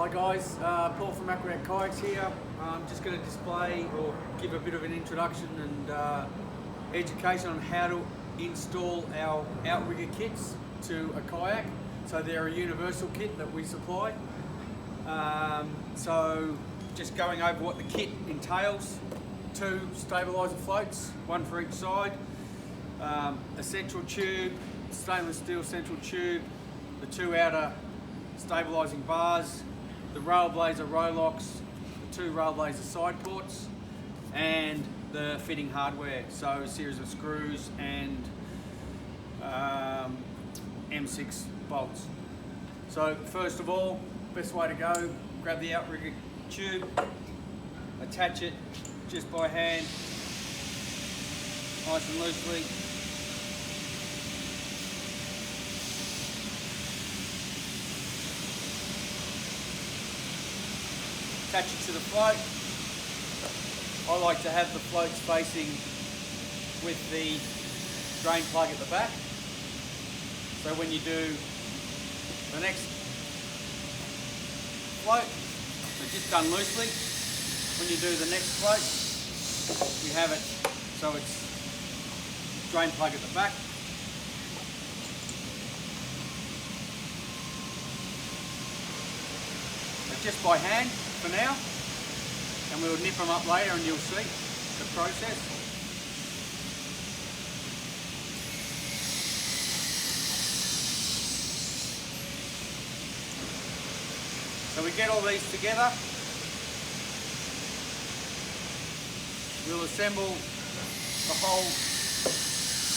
Hi guys, Paul from Aquayak Kayaks here. I'm just going to display or give a bit of an introduction and education on how to install our outrigger kits to a kayak. So they're a universal kit that we supply. So just going over what the kit entails: 2 stabiliser floats, 1 for each side, a central tube, stainless steel central tube, the 2 outer stabilising bars, the Railblazer row locks, the 2 Railblazer side ports, and the fitting hardware, so a series of screws and M6 bolts. So first of all, best way to go, grab the outrigger tube, attach it just by hand, nice and loosely. Attach it to the float. I like to have the floats facing with the drain plug at the back. So when you do the next float, so just done loosely. When you do the next float, you have it so it's drain plug at the back. So just by hand for now, and we'll nip them up later and you'll see the process. So we get all these together, we'll assemble the whole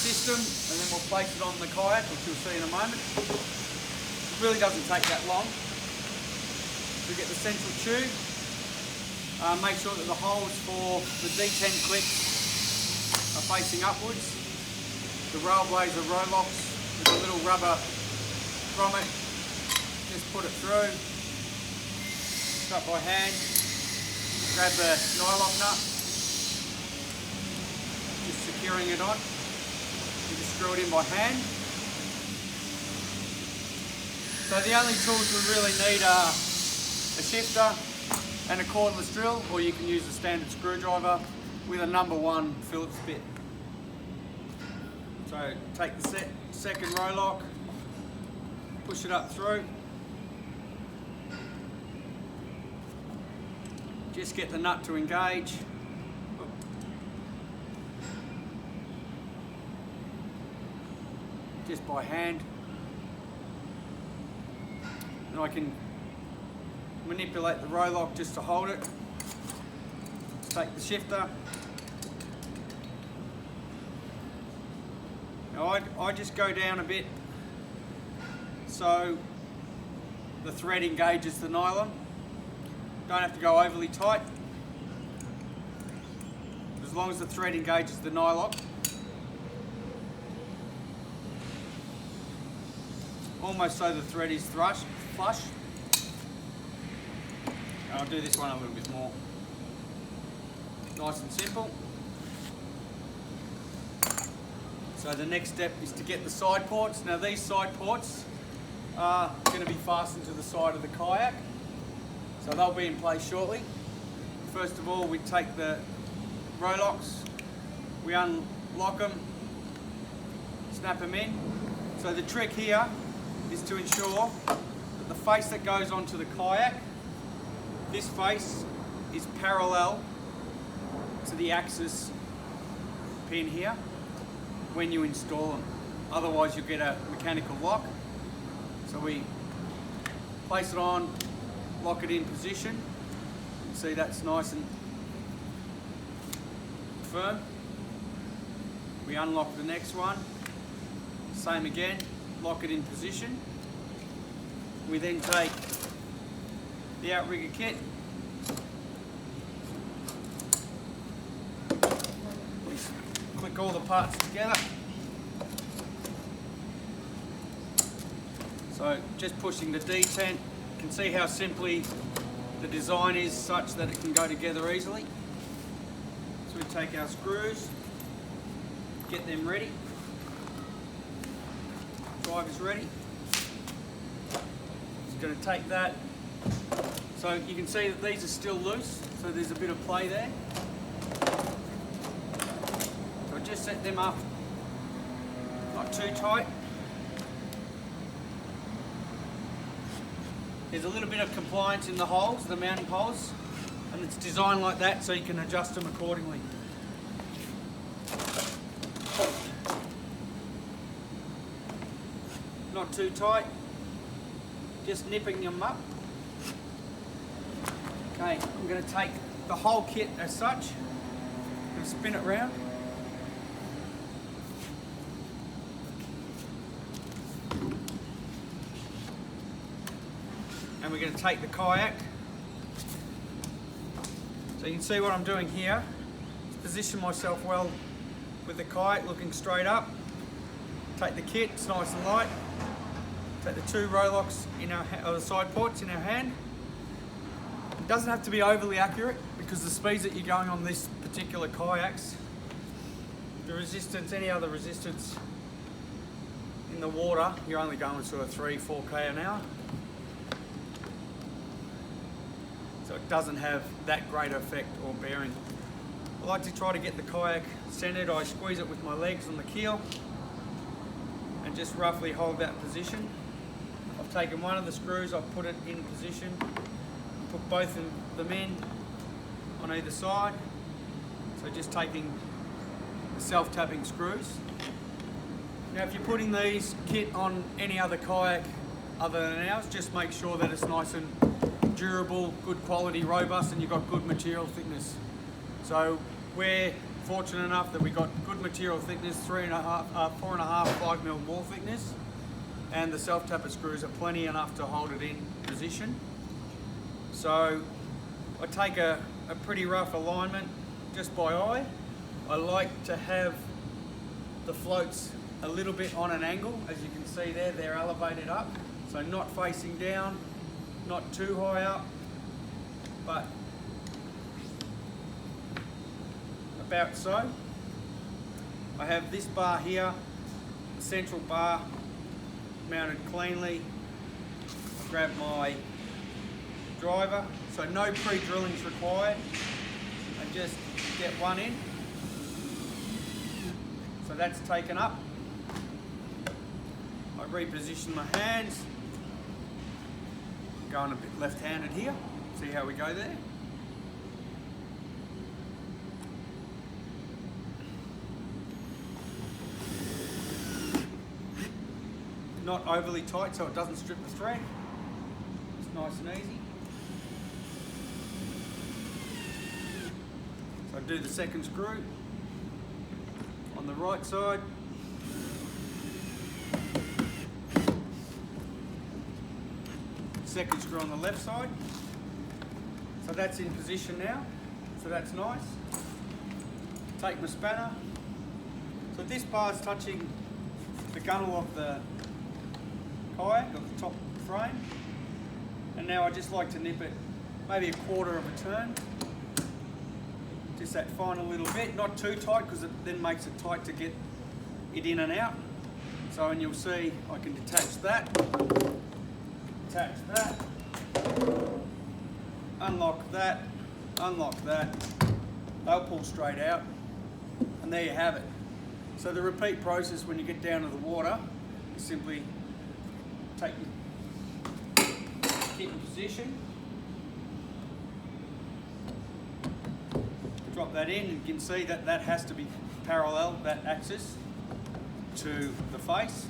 system and then we'll place it on the kayak, which you'll see in a moment. It really doesn't take that long. We get the central tube, make sure that the holes for the D10 clips are facing upwards. The Railblazer row locks with a little rubber grommet, just put it through, start by hand, grab the nylock nut, just securing it on, you just screw it in by hand. So the only tools we really need are a shifter and a cordless drill, or you can use a standard screwdriver with a number 1 Phillips bit. So take the second row lock, push it up through, just get the nut to engage. Just by hand, and I can manipulate the row lock just to hold it. Take the shifter. Now I just go down a bit so the thread engages the nylon. Don't have to go overly tight, as long as the thread engages the nylon. Almost so the thread is flush. I'll do this one a little bit more. Nice and simple. So the next step is to get the side ports. Now these side ports are going to be fastened to the side of the kayak. So they'll be in place shortly. First of all, we take the row locks, we unlock them, snap them in. So the trick here is to ensure that the face that goes onto the kayak, this face is parallel to the axis pin here when you install them. Otherwise you'll get a mechanical lock. So we place it on, lock it in position. See, that's nice and firm. We unlock the next one. Same again, lock it in position. We then take the outrigger kit, click all the parts together. So just pushing the D10, you can see how simply the design is such that it can go together easily. So we take our screws, get them ready, drive is ready. Just going to take that, So you can see that these are still loose, so there's a bit of play there. So just set them up, not too tight. There's a little bit of compliance in the holes, the mounting holes, and it's designed like that so you can adjust them accordingly. Not too tight, just nipping them up. Okay, I'm going to take the whole kit as such and spin it round. And we're going to take the kayak. So you can see what I'm doing here. Position myself well with the kayak looking straight up. Take the kit, it's nice and light. Take the two row locks in our the side ports in our hand. It doesn't have to be overly accurate because the speeds that you're going on this particular kayaks, the resistance, any other resistance in the water, you're only going sort of 3-4k an hour. So it doesn't have that great effect or bearing. I like to try to get the kayak centered. I squeeze it with my legs on the keel and just roughly hold that position. I've taken one of the screws, I've put it in position, put both of them in on either side. So just taking the self-tapping screws. Now if you're putting these kit on any other kayak other than ours, just make sure that it's nice and durable, good quality, robust, and you've got good material thickness. So we're fortunate enough that we got good material thickness, 4.5, 5 mil more thickness, and the self-tapper screws are plenty enough to hold it in position. So I take a pretty rough alignment just by eye. I like to have the floats a little bit on an angle. As you can see there, they're elevated up, so not facing down, not too high up, but about so. I have this bar here, the central bar, mounted cleanly. I grab my driver, so no pre-drilling is required. I just get one in, so that's taken up. I reposition my hands, going a bit left-handed here, see how we go there. Not overly tight so it doesn't strip the thread. It's nice and easy. So I do the second screw on the right side. Second screw on the left side. So that's in position now. So that's nice. Take my spanner. So this bar is touching the gunnel of the kayak, of the top frame. And now I just like to nip it maybe 1/4 of a turn. Just that final little bit, not too tight because it then makes it tight to get it in and out. So, and you'll see I can detach that, unlock that, they'll pull straight out, and there you have it. So the repeat process when you get down to the water is simply take your kit in position, drop that in, and you can see that that has to be parallel, that axis, to the face.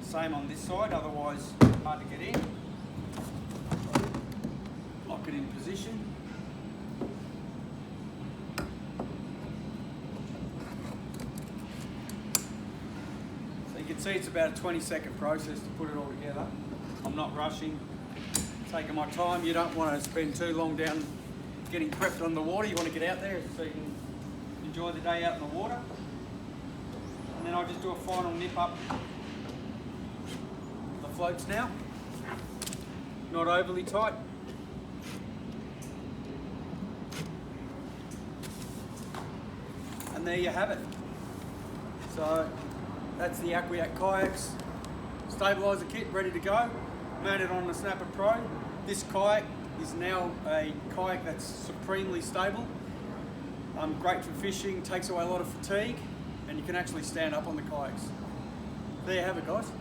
Same on this side, otherwise hard to get in. Lock it in position. So you can see it's about a 20-second process to put it all together. I'm not rushing, taking my time. You don't want to spend too long down getting prepped on the water. You want to get out there so you can enjoy the day out in the water. And then I'll just do a final nip up the floats now. Not overly tight. And there you have it. So that's the Aquayak kayaks. Stabilizer kit ready to go. Mounted on the Snapper Pro. This kayak is now a kayak that's supremely stable, great for fishing, takes away a lot of fatigue, and you can actually stand up on the kayaks. There you have it, guys.